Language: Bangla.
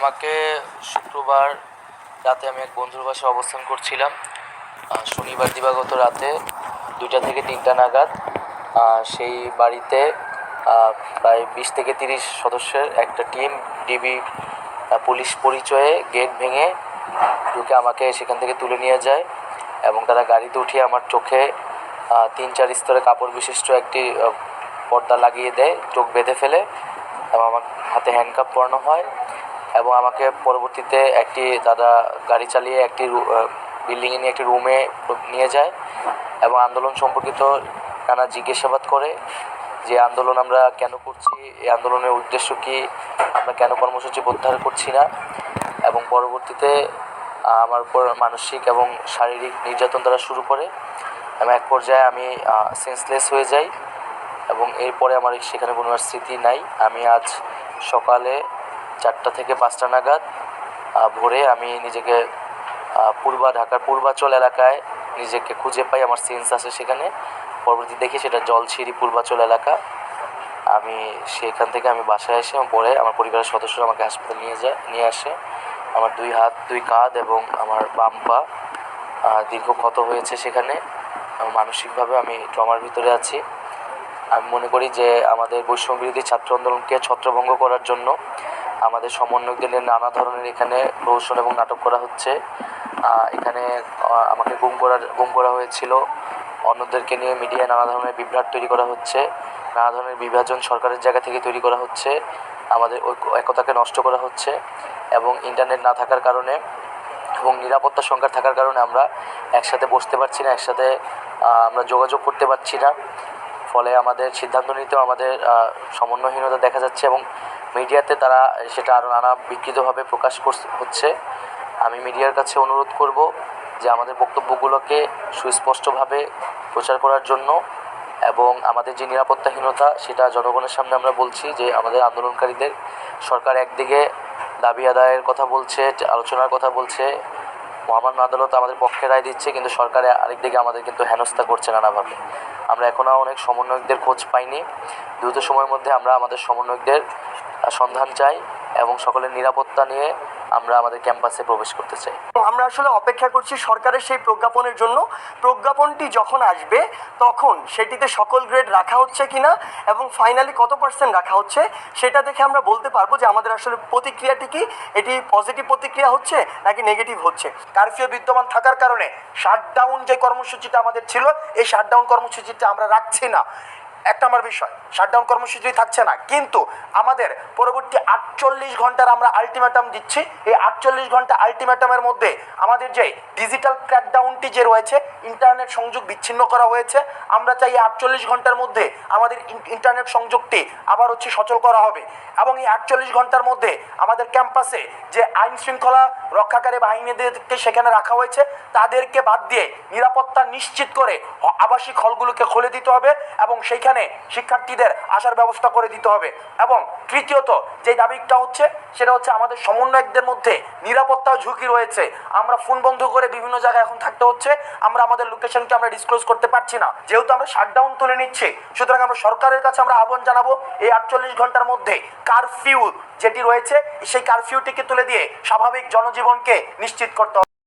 আমাকে শুক্রবার রাতে আমি এক বন্ধুর বাসায় অবস্থান করছিলাম। শনিবার দিবাগত রাতে 2টা থেকে 3টা নাগাদ সেই বাড়িতে প্রায় 20 থেকে 30 সদস্যের একটা টিম ডিবি পুলিশ পরিচয়ে গেট ভেঙে ঢুকে আমাকে সেখান থেকে তুলে নিয়ে যায় এবং তারা গাড়িতে উঠিয়ে আমার চোখে 3-4 স্তরে কাপড় বিশিষ্ট একটি পর্দা লাগিয়ে দেয়, চোখ বেঁধে ফেলে এবং আমার হাতে হ্যান্ডকাপ পরানো হয় এবং আমাকে পরবর্তীতে একটি দাদা গাড়ি চালিয়ে একটি বিল্ডিংয়ে নিয়ে একটি রুমে নিয়ে যায় এবং আন্দোলন সম্পর্কিত নানা জিজ্ঞাসাবাদ করে, যে আন্দোলন আমরা কেন করছি, এই আন্দোলনের উদ্দেশ্য কী, আমরা কেন কর্মসূচি প্রত্যাহার করছি না, এবং পরবর্তীতে আমার উপর মানসিক এবং শারীরিক নির্যাতন তারা শুরু করে এবং এক পর্যায়ে আমি সেন্সলেস হয়ে যাই এবং এরপরে আমার সেখানে কোনো আর স্মৃতি নাই। আমি আজ সকালে 4টা থেকে 5টা নাগাদ ভোরে আমি নিজেকে ঢাকার পূর্বাচল এলাকায় নিজেকে খুঁজে পাই, আমার সেন্স আছে সেখানে। পরবর্তী দেখি সেটা জলছিরি পূর্বাচল এলাকা। আমি সেখান থেকে আমি বাসায় এসে এবং পরে আমার পরিবারের সদস্যরা আমাকে হাসপাতালে নিয়ে আসে। আমার 2 হাত 2 কাঁধ এবং আমার বাম পা দীর্ঘ ক্ষত হয়েছে সেখানে। মানসিকভাবে আমি ট্রমার ভিতরে আছি। আমি মনে করি যে আমাদের বৈষম্য বিরোধী ছাত্র আন্দোলনকে ছত্রভঙ্গ করার জন্য আমাদের সমন্বয়কদের নানা ধরনের এখানে প্রহসন এবং নাটক করা হচ্ছে। এখানে আমাকে গুম করা হয়েছিল, অন্যদেরকে নিয়ে মিডিয়ায় নানা ধরনের বিভ্রাট তৈরি করা হচ্ছে, নানা ধরনের বিভাজন সরকারের জায়গা থেকে তৈরি করা হচ্ছে, আমাদের একতাকে নষ্ট করা হচ্ছে এবং ইন্টারনেট না থাকার কারণে এবং নিরাপত্তা সংকট থাকার কারণে আমরা একসাথে বসতে পারছি না, একসাথে আমরা যোগাযোগ করতে পারছি না। ফলে আমাদের সিদ্ধান্ত নিতেও আমাদের সমন্বয়হীনতা দেখা যাচ্ছে এবং মিডিয়াতে তারা সেটা আরও নানা বিকৃতভাবে প্রকাশ হচ্ছে। আমি মিডিয়ার কাছে অনুরোধ করব যে আমাদের বক্তব্যগুলোকে সুস্পষ্টভাবে প্রচার করার জন্য এবং আমাদের যে নিরাপত্তাহীনতা সেটা জনগণের সামনে আমরা বলছি যে আমাদের আন্দোলনকারীদের সরকার একদিকে দাবি আদায়ের কথা বলছে, আলোচনার কথা বলছে, মহামান্য আদালত আমাদের পক্ষে রায় দিচ্ছে, কিন্তু সরকার আরেকদিকে আমাদের কিন্তু হেনস্থা করছে নানাভাবে। আমরা এখনও অনেক সমন্বয়কদের খোঁজ পাইনি। দ্রুত সময়ের মধ্যে আমরা আমাদের সমন্বয়কদের সন্ধান চাই এবং সকলের নিরাপত্তা নিয়ে আমরা আমাদের ক্যাম্পাসে প্রবেশ করতে চাই। আমরা আসলে অপেক্ষা করছি সরকারের সেই প্রজ্ঞাপনের জন্য। প্রজ্ঞাপনটি যখন আসবে তখন সেটিতে সকল গ্রেড রাখা হচ্ছে কিনা এবং ফাইনালি কত % রাখা হচ্ছে সেটা দেখে আমরা বলতে পারবো যে আমাদের আসলে প্রতিক্রিয়াটি কি, এটি পজিটিভ প্রতিক্রিয়া হচ্ছে নাকি নেগেটিভ হচ্ছে। কারফিউ বিদ্যমান থাকার কারণে শাটডাউন যে কর্মসূচিটা আমাদের ছিল, এই শাটডাউন কর্মসূচিটা আমরা রাখছি না। একটা আমার বিষয়, শাটডাউন কর্মসূচি থাকছে না, কিন্তু আমাদের পরবর্তী 48 ঘন্টার আমরা আলটিমেটাম দিচ্ছি। এই 48 ঘন্টা আলটিমেটামের মধ্যে আমাদের যে ডিজিটাল ক্র্যাকডাউনটি যে রয়েছে, ইন্টারনেট সংযোগ বিচ্ছিন্ন করা হয়েছে, আমরা চাই এই 48 ঘন্টার মধ্যে আমাদের ইন্টারনেট সংযোগটি আবার সচল করা হবে এবং এই 48 ঘন্টার মধ্যে আমাদের ক্যাম্পাসে যে আইন শৃঙ্খলা রক্ষাকারী বাহিনীদেরকে সেখানে রাখা হয়েছে তাদেরকে বাদ দিয়ে নিরাপত্তা নিশ্চিত করে আবাসিক হলগুলোকে খুলে দিতে হবে এবং সেইখানে শিক্ষার্থীদের আসার ব্যবস্থা করে দিতে হবে। এবং তৃতীয়ত যে দাবিটা হচ্ছে সেটা হচ্ছে আমাদের সমন্বয়কদের মধ্যে নিরাপত্তা ঝুঁকি রয়েছে। আমরা ফোন বন্ধ করে বিভিন্ন জায়গায় এখন থাকতে হচ্ছে, আমরা আমাদের লোকেশনকে আমরা ডিসক্লোজ করতে পারছি না, যেহেতু আমরা শাটডাউন তুলে নিচ্ছি। সুতরাং আমরা সরকারের কাছে আমরা আহ্বান জানাবো এই 48 ঘন্টার মধ্যে কারফিউ যেটি রয়েছে সেই কারফিউটিকে তুলে দিয়ে স্বাভাবিক জনজীবনকে নিশ্চিত করতে হবে।